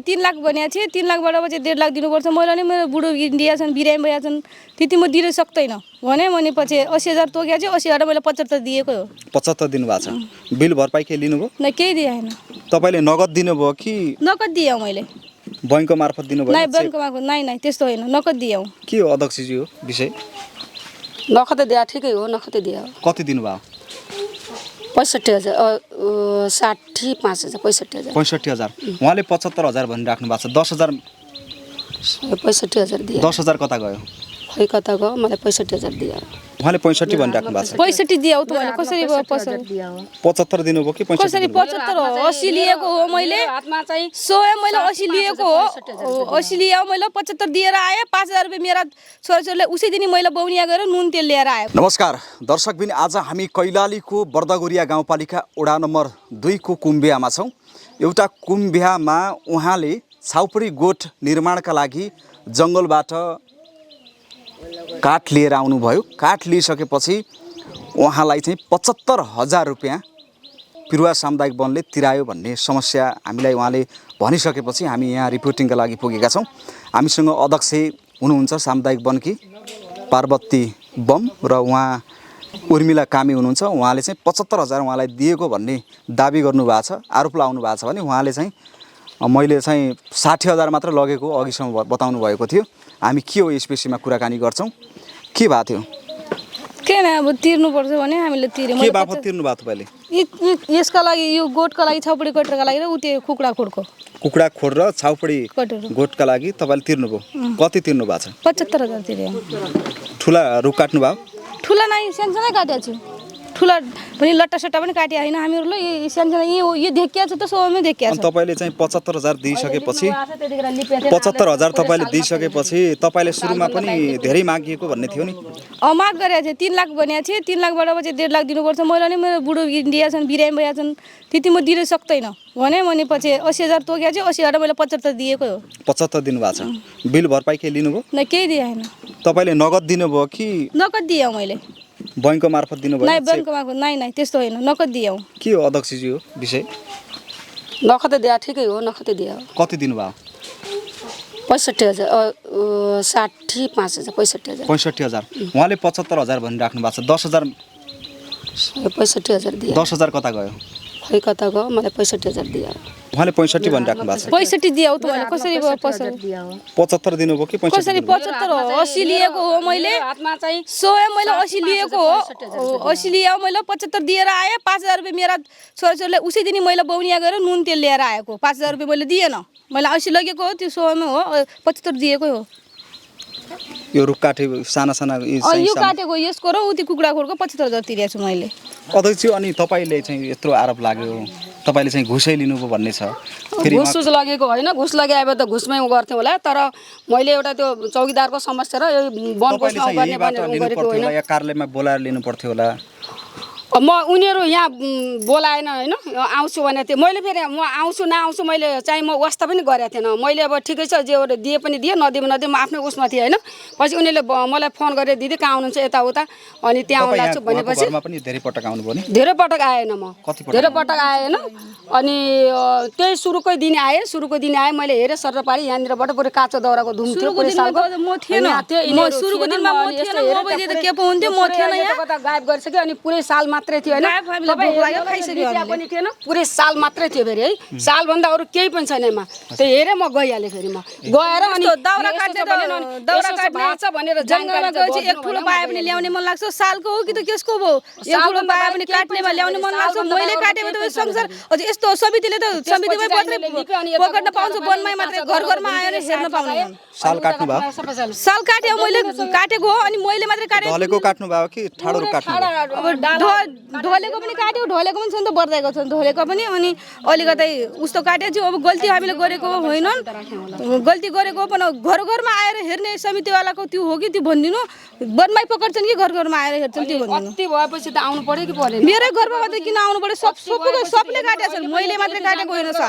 3 लाख भनेको थिएँ 3 लाखबाट पछि 1.5 लाख दिनुपर्छ मैले नि मेरो बुढो इन्डिया छन् बिरामी भएका छन् त्यति म दिन सक्दैन भने पछि 80,000 तोकेको चाहिँ 80 बाट मैले 75 दिएको हो 75 दिनु भएको छ बिल भरपाई के लिनुभयो न केही दिएन तपाईले नगद दिनुभयो कि नगद दिएँ मैले बैंकको मार्फत दिनुभयो नै बैंकको मार्फत नै त्यस्तो होइन नगद दिएँ के हो अध्यक्षजी हो विषय नखते दिए ठिकै हो नखते दिए कति दिनुभयो 65,000 65,000 65,000 उहाँले 75,000 भनिराख्नु भएको छ 10,000 65,000 दिए 10,000 कता गयो खै कता गयो मलाई 65,000 दिए उहाँले 65 भनिराख्नु भएको छ 65 दिए त मैले कसरी 75 दिनुभयो कि 65 कसरी 75 80 लिएको हो मैले हातमा चाहिँ 100 मैले 80 लिएको हो 80 लिएर मैले 75 दिएर आए 5,000 रुपैयाँ मेरा छोराछोरीले उसी दिन मैले बौनिया गएर नुन तेल लिएर आए नमस्कार दर्शकबिन आज हामी कैलालीको बर्दगोरिया गाउँपालिका वडा नम्बर 2 को कुम्बियामा छौं एउटा कुम्बियामा उहाँले छाउपडी गोठ निर्माणका लागि जंगलबाट काठ लिएर आउनुभयो काठ लिइसकेपछि उहाँलाई चाहिँ 75,000 रुपैयाँ पिरुवा सामुदायिक वनले तिरायो भन्ने समस्या हामीलाई उहाँले भनिसकेपछि हामी यहाँ रिपोर्टिङका लागि पुगेका छौं हामीसँग अध्यक्ष हुनुहुन्छ सामुदायिक वनकी पार्वती बम र उहाँ उर्मिला कामी हुनुहुन्छ उहाँले चाहिँ 75,000 उहाँलाई दिएको भन्ने दाबी गर्नुभएको छ आरोप लाउनु भएको छ भने उहाँले चाहिँ मैले चाहिँ 60,000 मात्र लगेको अघिसम्म बताउनु भएको थियो हामी के हो यस विषयमा कुराकानी गर्छौं के भएको थियो के न अब तिर्नु पर्छ भने हामीले तिर्यौं के बापत तिर्नु भएको तपाईले यसका लागि यो गोठका लागि छाउपडी गोठका लागि र उते कुखुरा खोडको कुखुरा खोड र छाउपडी गोठका लागि तपाईले तिर्नुभयो कति तिर्नु भएको छ 75,000 तिर्यौं ठुला रुख काट्नु भयो ठुला नै सानसानै काटेको छु ठुला पनि लट्टा सट्टा पनि काटे हैन हामीहरुले यो सानसानो यो देखिया छ त सोमै देखिया छ अनि तपाईले चाहिँ 75,000 दिइसकेपछि 75,000 तपाईले दिइसकेपछि तपाईले सुरुमा पनि धेरै मागिएको भन्ने थियो नि माग गरेको थिए 3 लाख भनेको थिए 3 लाखबाट पछि 1.5 लाख दिनुपर्छ मैले नि मेरो बुढो इन्डिया छन् बिरामी भएका छन् त्यति म दिन सक्दैन भने पछि 80,000 तोकेको चाहिँ 80 बाट मैले 75 दिएको हो 75 दिनु भएको छ बिल भरपाई के लिनुभयो न केही दिएन तपाईले नगद दिनुभयो कि नगद दिएँ मैले बैंकको मार्फत दिनुभयो नै बैंकको मार्फत नै त्यस्तो होइन नगद दिएँ के हो अध्यक्षजी हो विषय नखते दिए ठिकै हो नखते दिए कति दिनुभयो 65,000 65,000 65,000 उहाँले 75,000 भनिराख्नु भएको छ 10,000 65,000 दिए 10,000 कता गयो खै कता गयो मलाई 65,000 दिए उहाँले 65 भनिराख्नु भएको छ 65 दिए त मैले कसरी 75 दिनुभयो कि 65 कसरी 75 80 लिएको हो मैले हातमा चाहिँ 100 मैले 80 लिएको हो 80 लिएर मैले 75 दिएर आए 5,000 रुपैयाँ मेरा छोराछोरीले उसी दिन मैले बौनिया गएर नुन तेल लिएर आएको 5,000 रुपैयाँ मैले दिएन मैले 80 लगेको हो त्यो 100 मा हो 75 दिएको हो यो रुख काटे साना साना यो काटेको यसको र उति कुखुरा खोडको 75,000 तिरेको छु मैले अध्यक्ष अनि तपाईले चाहिँ यत्रो आरोप लाग्यो तपाईले चाहिँ घुसै लिनुभयो भन्ने छ फेरि घुस लगेको हैन घुस लगाए त घुसमै गर्थे होला तर मैले एउटा त्यो चौकीदारको समस्या र यो वनको ठाउँ गर्ने भनेर गरेको हैन या कार्यालयमा बोलाएर लिनु पर्थ्यो होला म उनीहरु यहाँ बोलाएन हैन आउँछु भने थियो मैले फेरि म आउँछु नआउँछु मैले चाहिँ म वास्ता पनि गरेको थिएन मैले अब ठिकै छ जे दिए पनि दिए नदिए नदिए म आफ्नो उसमा थिए हैन पछि उनीले मलाई फोन गरेर दिदी कहाँ आउनुहुन्छ यता उता अनि त्यहाँ आउन लाग्छु भनेपछि घरमा पनि धेरै पटक आउनुभयो नि धेरै पटक आएन म धेरै पटक आएन अनि त्यही सुरुकै दिन आए मैले हेरे सरपारी यहाँनिरबाट पुरै काचो दौराको धुम थियो पुरै सालको म थिएन म सुरुको दिनमा म थिएन म बजे त के पो हुन्थ्यो म थिएन यहाँ कता गायब गरिसक्यो अनि पुरै साल मात्रै थियो हैन पनि थिएन पुरै साल मात्रै थियो फेरि है साल भन्दा अरु केही पनि छैन म त्यही हेरे म गइहाले फेरि म गएर अनि दाउरा काट्छ भनेर जंगलमा गएपछि एक ठुलो पाए पनि ल्याउने मन लाग्छ सालको हो कि त केसको हो एक ठुलो पाए पनि काट्नेमा ल्याउने मन लाग्छ मैले काटेको त संसार अझ यस्तो समितिले त समितिमै पत्रै पकड्न पाउँछ वनमै मात्रै घर घरमा आयो नि हेर्न पाउने साल काट्नु भयो साल काटे मैले काटेको हो अनि मैले मात्रै काटे ढलेको काट्नु भयो कि ठाडो रुख काट्नु ढलेको पनि काट्यो ढलेको पनि छ नि त बर्दाएको छ ढलेको पनि अनि अलिकतै उस्तो काटेको छु अब गल्ती हामीले गरेको होइन गल्ती गरेको पनि घर घरमा आएर हेर्ने समितिवालाको त्यो हो कि त्यो भनिदिनु वनमै पकड्छन् कि घर घरमा आएर हेर्छन् त्यो भनिदिनु कति भएपछि त आउनु पर्यो कि परेन मेरै घरमा मात्रै किन आउनु पर्यो सबले काटेको छ मैले मात्रै काटेको होइन सर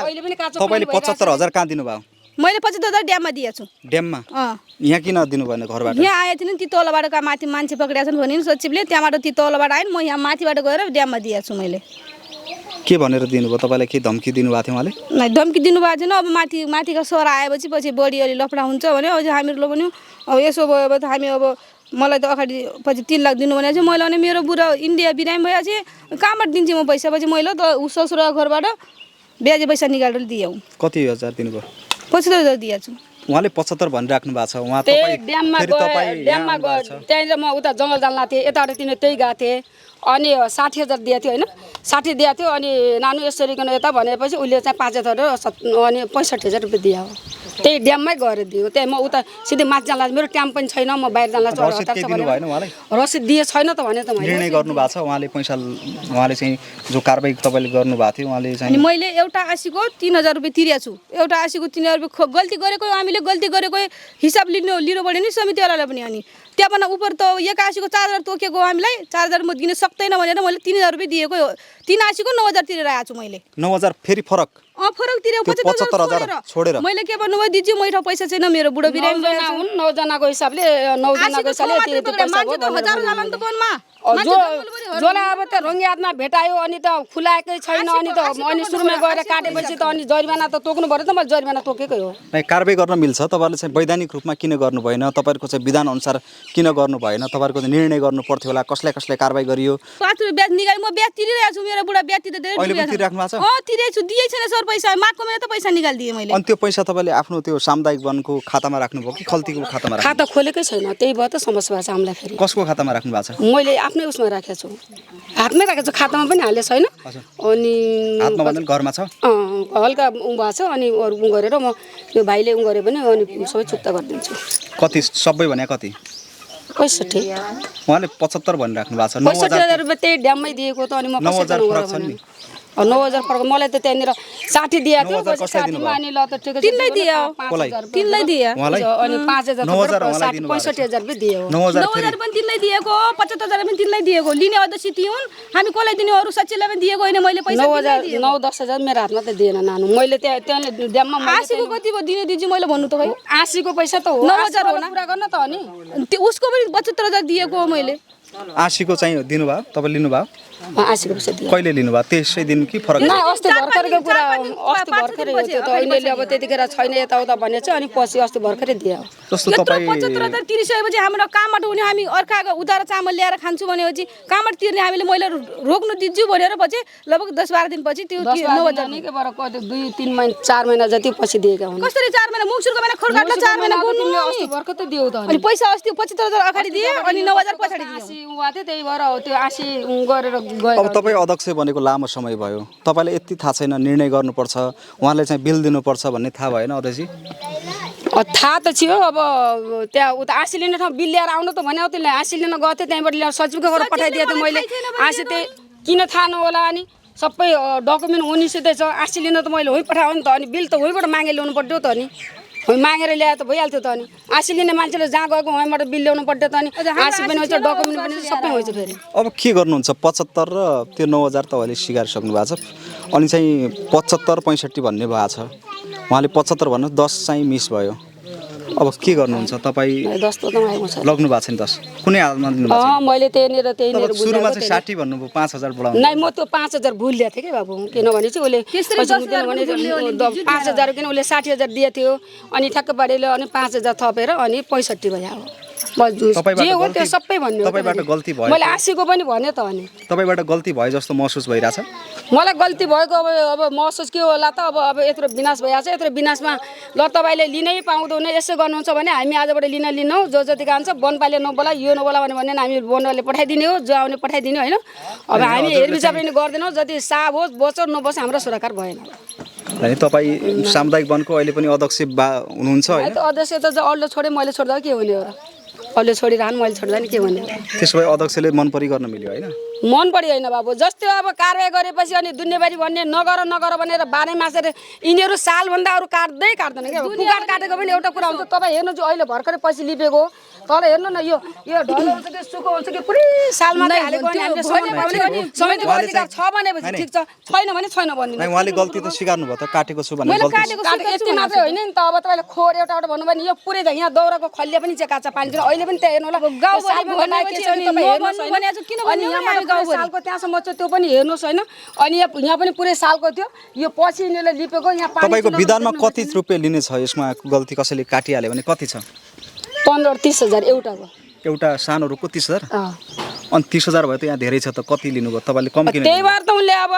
तपाईले 75,000 कहाँ दिनुभयो मैले 75,000 ड्याममा दिएको छु ड्याममा यहाँ किन दिनु भएन घरबाट यहाँ आए थिएन ती तलबाट का माथि मान्छे पक्रेका छन् भनिन् सचिवले त्यहाँबाट ती तलबाट आइन म यहाँ माथिबाट गएर ड्याममा दिएको छु मैले के भनेर दिनुभयो तपाईँलाई के धम्की दिनुभएको थियो उहाँले नै धम्की दिनुभएको थिएन अब माथिका सर आएपछि पछि बढी अलि लफडा हुन्छ भने अझै हामीहरू भन्यो अब यसो भयो अब त हामी अब मलाई त अगाडि पछि 3 लाख दिनु भनेको चाहिँ मैले भने मेरो बुढा इन्डिया बिरामी भएपछि कहाँबाट दिन्छु म पैसा पछि मैले त ससुरा घरबाट ब्याज पैसा निकालेर दिएँ कति हजार दिनुभयो 75,000 दिएको छु उहाँले 75 भनिराख्नु भएको छ उहाँ त्यही ड्याममा गयो त्यहाँनिर म उता जङ्गल जान लाग्थेँ यताबाट तिनीहरू त्यही गएको थिएँ अनि 60,000 दिएको थियो होइन 60 दिएको थियो अनि नानु यसरी गर्नु यता भनेपछि उसले चाहिँ 5,000 अनि 65,000 रुपियाँ दियो त्यही ड्याममै गएर दियो त्यही म उता सिधै माथि जान लाग्छ मेरो टाइम पनि छैन म बाहिर जान लाग्छु रसिद दिए छैन त भने त मैले निर्णय गर्नु भएको छ उहाँले पैसा उहाँले चाहिँ जो कारबाही तपाईँले गर्नु भएको थियो उहाँले चाहिँ अनि मैले एउटा आशीको 3,000 रुपियाँ तिरेको छु एउटा आशीको 3,000 रुपियाँ गल्ती गरेको हामीले गल्ती गरेको हिसाब लिनु पऱ्यो नि समितिवालालाई पनि अनि त्यहाँभन्दा उपर त एक आशीको 4,000 तोकेको हामीलाई 4,000 म दिन सक्दैन भनेर मैले 3,000 रुपियाँ दिएको 3 आशीको 9,000 तिरेर आएको छु मैले 9,000 फेरि फरक फरक तिरेको 75,000 छोडेर मैले के भन्नुभयो दिदी मैठो पैसा छैन मेरो बुढो बिरामी जना हुन् 9 जनाको हिसाबले 9 जनाको हिसाबले यति पैसा हो हजार जाला नि त फोनमा जोला अब त रङ्गी हातमा भेटायो अनि त खुलाएकै छैन अनि त अनि सुरुमा गएर काटेपछि त अनि जरिमाना त तोक्नु पर्यो त मैले जरिमाना तोकेकै हो नै कारबाही गर्न मिल्छ तपाईहरुले चाहिँ वैधानिक रूपमा किन गर्नु भएन तपाईहरुको चाहिँ विधान अनुसार किन गर्नु भएन तपाईहरुको निर्णय गर्नु पर्थ्यो होला कसले कसले कारबाही गरियो 5 रुपैयाँ ब्याज निकाले म ब्याज तिरिरहेको छु मेरो बुढा ब्याज तिर्दै अहिले पनि तिरिराख्नु भएको छ तिरेको छु दिए छैन सर पैसा माको मेरो त पैसा निकालिदिए मैले अनि त्यो पैसा तपाईले आफ्नो त्यो सामुदायिक वनको खातामा राख्नु भयो कि खल्तीको खातामा राख्नु खाता खोलेकै छैन त्यही भएर त समस्या भएको छ हामीलाई फेरि कसको खातामा राख्नु भएको छ मैले आफ्नै उसमा राखेको छु हातमै राखेको छु खातामा पनि हाले छैन अनि हातमा भन्दा घरमा छ हल्का उ भएको छ अनि अरु उ गरेर म त्यो भाइले उ गरे पनि अनि सबै चुक्ता गरिदिन्छु कति सबै भने कति 65 उहाँले 75 भनिराख्नु भएको छ 65,000 रुपैयाँ त्यही ड्याममै दिएको त अनि म 9,000 फरक छ नि 9,000 फरक मलाई त त्यहाँनिर 60 दिएको थियो पछि 60 मा अनि ल त ठिकै छ तिनलाई दियो तिनलाई दियो अनि 5,000 65,000 रुपैयाँ दियो 9,000 पनि तिनलाई दिएको 75,000 पनि तिनलाई दिएको लिने अध्यक्ष ती हुन् हामी कसलाई दिने अरु सचिवलाई पनि दिएको हैन मैले पैसा 9,000 मेरो हातमा त दिएन नानु मैले त्यहाँ ड्याममा आशीको कति भयो दिने दिन्छु मैले भन्नु त खै आशीको पैसा त हो 9,000 हो पुरा गर्न त अनि उसको पनि 75,000 दिएको हो मैले आशीको चाहिँ दिनुभयो तपाईले लिनुभयो आशीको पैसा दिए कहिले लिनुभयो त्यसै दिन कि फरक न अस्ति भर्खरको कुरा अस्ति भर्खरै हो त्यो त अहिले अब त्यतिखेर छैन यताउता भने चाहिँ अनि पछि अस्ति भर्खरै दियो जस्तो तपाई 75,000 तिरिसकेपछि हाम्रो कामबाट हुने हामी अर्काको उधार चामल ल्याएर खान्छु भनेपछि कामबाट तिर्ने हामीले मैले रोक्नु दिन्छु भनेर पछि लगभग 10-12 दिन पछि त्यो 9,000 निकै बर कति 2-3 महिना 4 महिना जति पछि दिएका हुन् कसरी 4 महिना मुक्सुरको महिना खोरकाटला 4 महिना गुन्नु अस्ति भर्खर त दियो त अनि पैसा अस्ति 75,000 अगाडि दिए अनि 9,000 पछाडी दियो आशी उवा थियो त्यही भएर त्यो आशी गरेर गयो अब तपाई अध्यक्ष बनेको लामो समय भयो तपाईलाई यति थाहा छैन निर्णय गर्नुपर्छ उहाँले चाहिँ बिल दिनुपर्छ भन्ने थाहा भएन अध्यक्ष थाहा त थियो अब त्यहाँ उता आशी लिने ठाउँ बिल ल्याएर आउनु त भने त्यसले आशी लिन गएको थिएँ त्यहाँबाट ल्याएर सचिवको घर पठाइदिएको थिएँ मैले आशी त्यही किन थाहा नहोला अनि सबै डकुमेन्ट हुनिसिँदै छ आशी लिन त मैले होइ पठाएँ नि त अनि बिल त होइबाट मागेर ल्याउनु पर्थ्यो त अनि मागेर ल्याए त भइहाल्थ्यो त अनि आशी लिने मान्छेले जहाँ गएको वहीँबाट बिल ल्याउनु पर्थ्यो त अनि आशी पनि हुन्छ डकुमेन्ट पनि सबै हुन्छ फेरि अब के गर्नुहुन्छ 75 र त्यो 9,000 त अहिले स्वीकारिसक्नु भएको छ अनि चाहिँ 75 65 भन्ने भएको छ उहाँले 75 भन्नु 10 चाहिँ मिस भयो अब के गर्नुहुन्छ तपाई 10 त मागेको छ लग्नु भएको छ नि 10 कुनै हालमा दिनु भएको छ मैले त्यहीँनिर सुरुमा चाहिँ 60 भन्नुभयो 5,000 बढाउनु नै म त्यो 5,000 भुल ल्याएको थिएँ के बाबु किनभने चाहिँ उसले 5,000 किन उसले 60,000 दिएको थियो अनि ठ्याक्क पारेले अनि 5,000 थपेर अनि 65 भयो जे हो त्यो सबै भन्नु तपाईबाट गल्ती भयो मैले आशीको पनि भने त अनि तपाईबाट गल्ती भयो जस्तो महसुस भइराछ मलाई गल्ती भएको अब महसुस के होला त अब यत्रो विनाश भइहाल्छ यत्रो विनाशमा ल तपाईले लिनै पाउँदैन यसो गर्नुहुन्छ भने हामी आजबाट लिनौ जो जति गान्छ वनपाले नबोला यो नबोला भने हामी वनपाले पठाइदिने हो जो आउने पठाइदिने होइन अब हामी हेरविचार पनि गर्दैनौँ जति साब होस् बचो नबोस् हाम्रो सुरक्षार भएन अनि तपाई सामुदायिक वनको अहिले पनि अध्यक्ष हुनुहुन्छ हैन अध्यक्ष त अल्लो छोडे मैले छोड्दा के हुने हो र अल्लो छोडिरहनु मैले छोड्दा नि के हुने त्यसो भए अध्यक्षले मन परि गर्न मिल्यो हैन मन परि होइन बाबु जस्तै अब कारबाही गरेपछि अनि दुनियाँबारी भन्ने नगर भनेर बारे मासेर यिनीहरू सालभन्दा अरू काट्दैन क्या कुकाट काटेको पनि एउटा कुरा हुन्छ तपाईँ हेर्नु चाहिँ अहिले भर्खरै पछि लिपेको तर हेर्नु न यो ढलो हुन्छ कि सुको हुन्छ कि पुरै सालमा हालेको अनि हामीले समयको अधिकार छ भनेपछि ठिक छ छैन भने छैन भनिदिनु उहाँले गल्ती त स्वीकार्नु भयो त काटेको छु भने गल्ती यति मात्रै होइन नि त अब तपाईँले खोर एउटा भन्नु भने यो पुरै त यहाँ दौराको खल्ले पनि चाहिँ काँचा पानी अहिले पनि त्यहाँ हेर्नु होला गाउँमा सालको त्यहाँसम्म चाहिँ त्यो पनि हेर्नुहोस् होइन अनि यहाँ पनि पुरै सालको थियो यो पछि यिनीहरूले लिपेको यहाँ पानी तपाईँको विधानमा कति रुपियाँ लिने छ यसमा गल्ती कसैले काटिहाल्यो भने कति छ 15-30 हजार एउटाको एउटा सानो रुखको 30,000 अनि 30,000 भयो त यहाँ धेरै छ त कति लिनुभयो तपाईँले कम किन त्यही भएर त उनले अब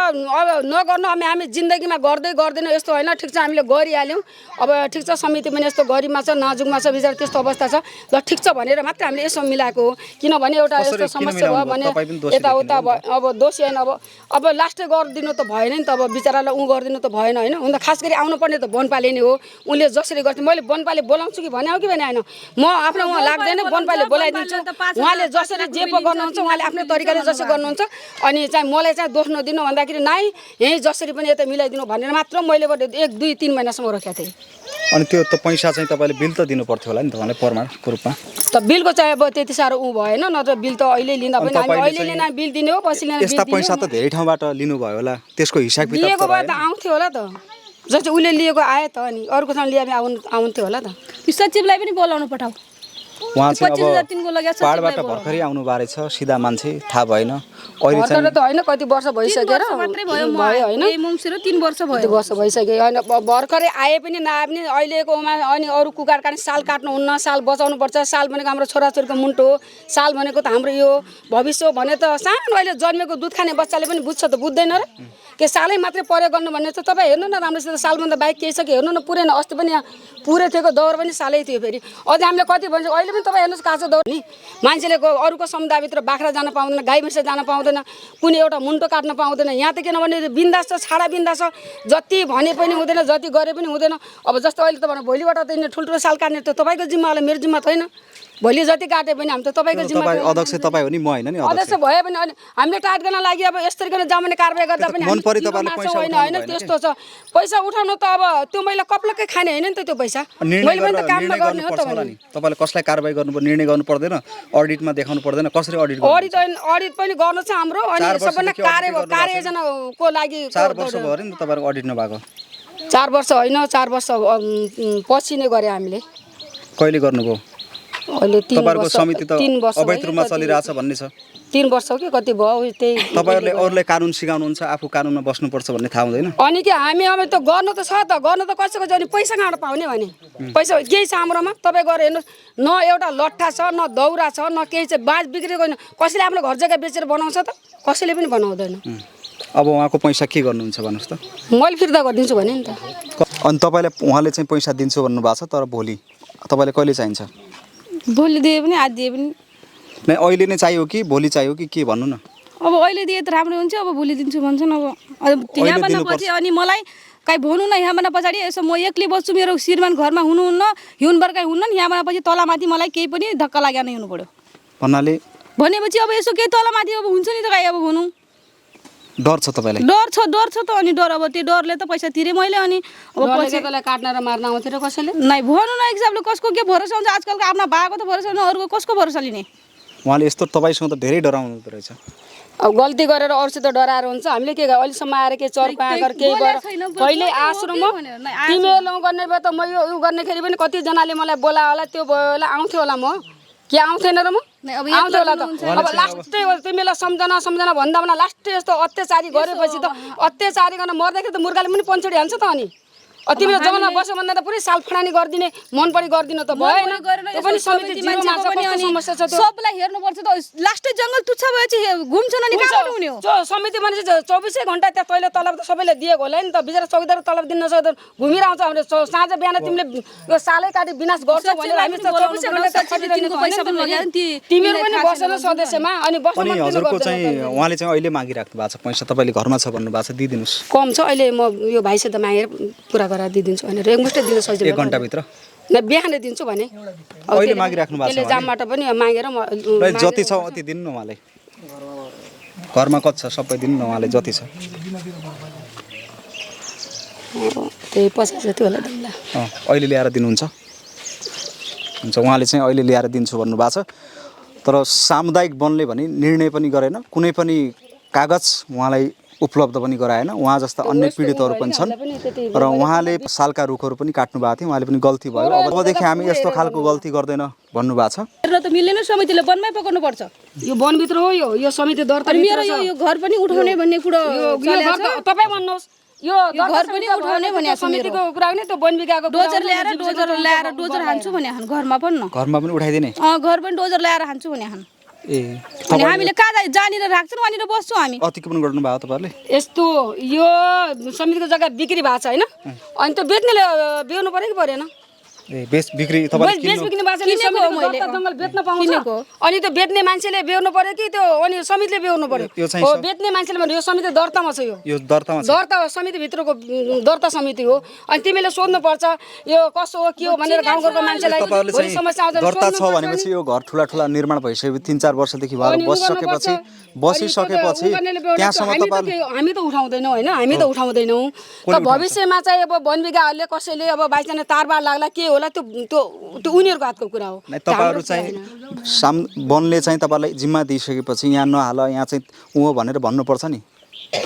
नगर्नु हामी जिन्दगीमा गर्दै गर्दैन यस्तो होइन ठिक छ हामीले गरिहाल्यौँ अब ठिक छ समिति पनि यस्तो गरिबमा छ नाजुकमा छ बिचरा त्यस्तो अवस्था छ ल ठिक छ भनेर मात्रै हामीले यसो मिलाएको हो किनभने एउटा यस्तो समस्या भयो भने यताउता अब दोषी होइन अब लास्टै गरिदिनु त भएन नि त अब बिचरालाई गरिदिनु त भएन होइन हुन त खास गरी आउनुपर्ने त वनपाले नै हो उनले जसरी गर्थ्यो मैले वनपाले बोलाउँछु कि भने हो कि भने होइन म आफ्नो उहाँ लाग्दैन वनपाले बोलाइदिन्छु उहाँले जसरी जे पो गर्नुहुन्छ उहाँले आफ्नो तरिकाले जसो गर्नुहुन्छ अनि चाहिँ मलाई चाहिँ दोष नदिनु भन्दाखेरि नाइ यहीँ जसरी पनि यता मिलाइदिनु भनेर मात्र मैले 1-2-3 महिनासम्म रोकेको थिएँ अनि त्यो त पैसा चाहिँ तपाईँले बिल त दिनु पर्थ्यो होला नि तपाईँलाई प्रमाणको रूपमा त बिलको चाहिँ अब त्यति साह्रो भएन नत्र बिल त अहिले लिँदा पनि हामी अहिले लिन बिल दिने हो पछि लिन यस्ता पैसा त धेरै ठाउँबाट लिनुभयो होला त्यसको हिसाब किताब लिएको भए त आउँथ्यो होला त जस्तै उसले लिएको आयो त अनि अर्को ठाउँ लिएर आउँथ्यो होला त सचिवलाई पनि बोलाउनु पठाऊ उहाँ चाहिँ अब पाहाडबाट भर्खरै आउनु बारे छ सिधा मान्छे थाहा भएन अहिले भर्खर त होइन कति वर्ष भइसकेर भयो होइन 3 वर्ष भयो 2 वर्ष भइसक्यो होइन भर्खरै आए पनि नआए पनि अहिलेकोमा अनि अरू कुकार काट्ने साल काट्नुहुन्न साल बचाउनु पर्छ साल भनेको हाम्रो छोराछोरीको मुन्टो हो साल भनेको त हाम्रो यो भविष्य हो भने त सानो अहिले जन्मेको दुध खाने बच्चाले पनि बुझ्छ त बुझ्दैन र के सालै मात्रै प्रयोग गर्नु भन्ने त तपाईँ हेर्नु न राम्रोसित सालभन्दा बाहेक केही छ कि हेर्नु न पुरै न अस्ति पनि यहाँ पुरै थिएको दौर पनि सालै थियो फेरि अझै हामीले कति भन्छ अहिले पनि तपाईँ हेर्नुहोस् काँचो दौर नि मान्छेले अरूको समुदायभित्र बाख्रा जान पाउँदैन गाई भैँसी जान पाउँदैन कुनै एउटा मुन्टो काट्न पाउँदैन यहाँ त किनभने बिन्दास छ छाडा बिन्दास छ जति भने पनि हुँदैन जति गरे पनि हुँदैन अब जस्तो अहिले त भने भोलिबाट त यिनीहरू ठुल्ठुलो साल काट्ने त तपाईँको जिम्मा होला मेरो जिम्मा छैन भोलि जति काटे पनि हामी त तपाईँको जिम्मा अध्यक्ष तपाईँ हो नि म होइन नि अध्यक्ष भयो भने अनि हामीले टाइट गर्न लागि अब यस्तरी गर्न जामने कारबाही गर्दा पनि होइन त्यस्तो छ पैसा उठाउनु त अब त्यो मैले कप्लक्कै खाने होइन नि त त्यो पैसा मैले पनि त काममा गर्ने हो त तपाईँले कसलाई कारबाही गर्नु निर्णय गर्नु पर्दैन अडिटमा देखाउनु पर्दैन कसरी अडिट पनि गर्नु छ हाम्रो अनि सबैभन्दा कार्ययोजनाको लागि 4 वर्ष भयो नि तपाईँको अडिट नभएको 4 वर्ष होइन 4 वर्ष पछि नै गरे हामीले कहिले गर्नुभयो अहिले 3 वर्ष समिति त अवैध रूपमा चलिरहेछ भन्ने छ 3 वर्ष हो कि कति भयो त्यही तपाईहरुले अरूले कानुन सिकाउनुहुन्छ आफू कानुनमा बस्नुपर्छ भन्ने थाहा हुँदैन अनि के हामी अब त गर्नु त छ त गर्नु त कसैको जनि पैसा कहाँबाट पाउने भने पैसा केही छ हाम्रोमा तपाईँ गएर हेर्नु न एउटा लट्ठा छ न दौरा छ न केही चाहिँ बाज बिग्रेको होइन कसैले आफ्नो घर जग्गा बेचेर बनाउँछ त कसैले पनि बनाउँदैन अब उहाँको पैसा के गर्नुहुन्छ भन्नुस् त मैले फिर्ता गरिदिन्छु भने नि त अनि तपाईले उहाँले चाहिँ पैसा दिन्छु भन्नु भएको छ तर भोलि तपाईले कहिले चाहिन्छ भोलि दिए पनि आज दिए पनि नै अहिले नै चाहियो कि भोलि चाहियो कि के भन्नु न अब अहिले दिए त राम्रो हुन्छ अब भोलि दिन्छु भन्छन् अब यहाँभन्दा पछि अनि मलाई काहीँ भनौँ न यहाँभन्दा पछाडि यसो म एक्लै बस्छु मेरो श्रीमान घरमा हुनुहुन्न हिउँबर्कै हुन्न यहाँभन्दा पछि तलमाथि मलाई केही पनि धक्का लागेर नै हुनु पर्यो भन्नाले भनेपछि अब यसो केही तलमाथि अब हुन्छ नि त काहीँ अब भनौँ डर छ तपाईलाई डर छ त अनि डर अब त्यो डरले त पैसा तिरे मैले अनि अब पैसालाई काट्न र मार्न आउँथ्यो र कसैले नै भनौँ न हिसाबले कसको के भरोसा हुन्छ आजकलको आफ्ना बाको त भरोसा हुन अरूको कसको भरोसा लिने उहाँले यस्तो तपाईँसँग त धेरै डराउनु रहेछ अब गल्ती गरेर अरूसित डराएर हुन्छ हामीले के अहिलेसम्म आएर के चर्पा गरेर केही गरेर कहिले आश्रम तिमीहरू गर्ने भए त म यो गर्नेखेरि पनि कतिजनाले मलाई बोला होला त्यो भयो होला आउँथ्यो होला म के आउँथेन र म आउँथ्यो होला त अब लास्टै तिमीलाई सम्झना भन्दा भने लास्टै यस्तो अत्याचारी गरेपछि त अत्याचारी गर्न मर्दाखेरि त मुर्गाले पनि पन्छडी हाल्छ त अनि तिमीले जमाना बस्यो भन्दा त पुरै साल फडानी गरिदिने मन पनि गरिदिनु त भएन त्यो पनि समिति जिरोमा छ कस्तो समस्या छ त्यो सबलाई हेर्नुपर्छ त लास्टै जंगल तुच्छ भएपछि घुम्छन् अनि कहाँबाट हुने हो जो समिति मान्छे 24 घण्टा त्यहाँ तैले तलब त सबैले दिएको होला नि त बिचरा चौकीदार तलब दिन नसक्दा घुमिरहन्छ हामीले साँझ बिहान तिमीले यो सालै काटी विनाश गर्छौ भनेर हामी त 24 घण्टा त पैसा पनि लगाएर तिमीहरू पनि बस्न सदस्यमा अनि बस्न अनि हजुरको चाहिँ उहाँले चाहिँ अहिले मागिराख्नु भएको छ पैसा तपाईले घरमा छ भन्नु भएको छ दिदिनुस् कम छ अहिले म यो भाइसित मागेर पुरा गरेर दिदिन्छु भनेर एकमुष्टै दिन सजिलो 1 घण्टा भित्र न बिहानै दिन्छु भने अहिले मागिराख्नु भएको छ त्यसले जामबाट पनि मागेर म जति छ अति दिनु न उहाँले घरमा कति छ सबै दिनु न उहाँले जति छ त्यही 50 जति होला दिनुला अहिले ल्याएर दिनुहुन्छ हुन्छ उहाँले चाहिँ अहिले ल्याएर दिन्छु भन्नु भएको छ तर सामुदायिक वनले भने निर्णय पनि गरेन कुनै पनि कागज उहाँलाई उपलब्ध पनि गराएन। उहाँ जस्ता अन्य पीडितहरू पनि छन् र उहाँले सालका रुखहरू पनि काट्नु भएको थियो, उहाँले पनि गल्ती भयो, अबदेखि हामी यस्तो खालको गल्ती गर्दैन भन्नुभएको छ। र त मिलेन, समितिले वनमै पकाउनु पर्छ। यो वनभित्र हो, यो समिति दर्ता मेरो यो घर पनि उठाउने भन्ने कुरा चलेको छ। तपाईँ भन्नुहोस् यो घर पनि उठाउने भने समितिको कुरा हो नि, त्यो वन विभागको डोजर ल्याएर डोजर हान्छु भने हान घरमा पनि न, घरमा पनि उठाइदिने, घर पनि डोजर ल्याएर हान्छु भने हान। अनि हामीले कहाँ जानेर राख्छौँ, वहाँनिर बस्छौँ हामी। अतिक्रमण गर्नुभयो तपाईँहरूले? यस्तो यो समितिको जग्गा बिक्री भएको छ होइन, अनि त्यो बेच्नेले बेच्नु पऱ्यो कि परेन? बिक्री बेच्ने जङ्गल बेच्न पाउँछ, अनि त्यो बेच्ने मान्छेले बेच्नु पर्यो कि त्यो अनि समितिले बेच्नु पर्यो? हो, बेच्ने मान्छेले भन्यो यो समिति दर्तामा छ, यो दर्ता समितिभित्रको दर्ता समिति हो। अनि तिमीले सोध्नुपर्छ यो कसो हो के हो भनेर गाउँघरको मान्छेलाई समस्या आउँछ। दर्ता छ भनेपछि यो घर ठुला ठुला निर्माण भइसकेपछि 3-4 वर्षदेखि बसिसकेपछि त्यहाँसम्म हामी त उठाउँदैनौँ होइन, हामी त उठाउँदैनौँ। त भविष्यमा चाहिँ अब वन विभागहरूले कसैले अब बाइचान्स तारबार लाग्ला के होला त्यो उनीहरूको हातको कुरा हो। तपाईँहरू चाहिँ वनले चाहिँ तपाईँलाई जिम्मा दिइसकेपछि यहाँ नहाल, यहाँ चाहिँ ऊ भनेर भन्नुपर्छ नि।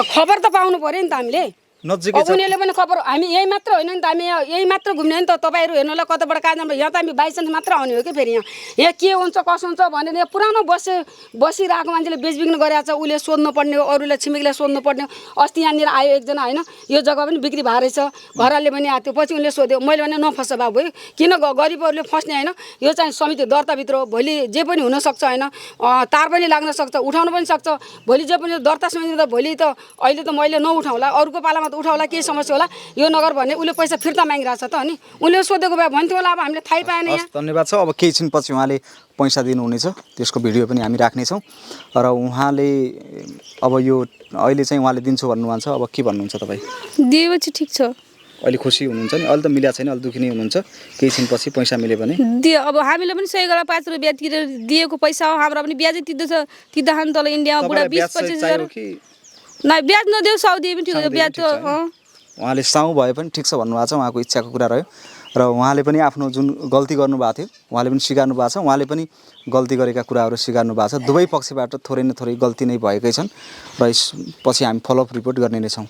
खबर त पाउनु पर्यो नि त हामीले। नजिकै उनीहरूले पनि खबर, हामी यही मात्र होइन नि त, हामी यही मात्र घुम्ने नि त। तपाईँहरू हेर्नुलाई कताबाट कहाँ जानु, यहाँ त हामी बाइचान्स मात्र आउने हो कि फेरि यहाँ के हुन्छ कसो हुन्छ भनेर यहाँ पुरानो बसिरहेको मान्छेले बेचबिक्री गरिरहेको छ, उसले सोध्नुपर्ने हो, अरूलाई छिमेकीलाई सोध्नुपर्ने हो। अस्ति यहाँनिर आयो एकजना होइन, यो जग्गा पनि बिक्री भएर रहेछ, घरले पनि आएको थियो, पछि उनले सोध्यो, मैले भने नफस बाबु है, किन गरिबहरूले फस्ने होइन, यो चाहिँ समिति दर्ताभित्र हो, भोलि जे पनि हुनसक्छ होइन, तार पनि लाग्न सक्छ, उठाउनु पनि सक्छ, भोलि जे पनि दर्ता समिति त भोलि त अहिले त मैले नउठाउँला, अरूको पालामा उठाउला के समस्या होला यो नगर भन्ने उसले पैसा फिर्ता मागिरहेछ त। अनि उसले सोधेको भए भन्थ्यो होला, अब हामीले थाहै पाएन। यहाँ धन्यवाद छ। अब केही छिनपछि उहाँले पैसा दिनुहुनेछ, त्यसको भिडियो पनि हामी राख्नेछौँ। र उहाँले अब यो अहिले चाहिँ उहाँले दिन्छु भन्नुहुन्छ, अब के भन्नुहुन्छ तपाईँ? दिएपछि ठिक छ। अहिले खुसी हुनुहुन्छ नि? अहिले त मिला छैन, अहिले दुखी नै हुनुहुन्छ। केही छिनपछि पैसा मिल्यो भने अब हामीले पनि सही गरेर 5 रुपियाँ तिरेर दिएको पैसा हो, हाम्रो पनि ब्याजै तिर्दा खानु तल इन्डियामा बुढा 20-25 हजार न ब्याज नदेऊ, साउ दिए पनि ठिक हो। ब्याज त उहाँले साउ भए पनि ठिक छ भन्नुभएको छ, उहाँको इच्छाको कुरा रह्यो। र उहाँले पनि आफ्नो जुन गल्ती गर्नुभएको थियो उहाँले पनि स्वीकार्नु भएको छ, उहाँले पनि गल्ती गरेका कुराहरू स्वीकार्नु भएको छ। दुवै पक्षबाट थोरै न थोरै गल्ती नै भएकै छन् र पछि हामी फलोअप रिपोर्ट गर्ने नै छौँ।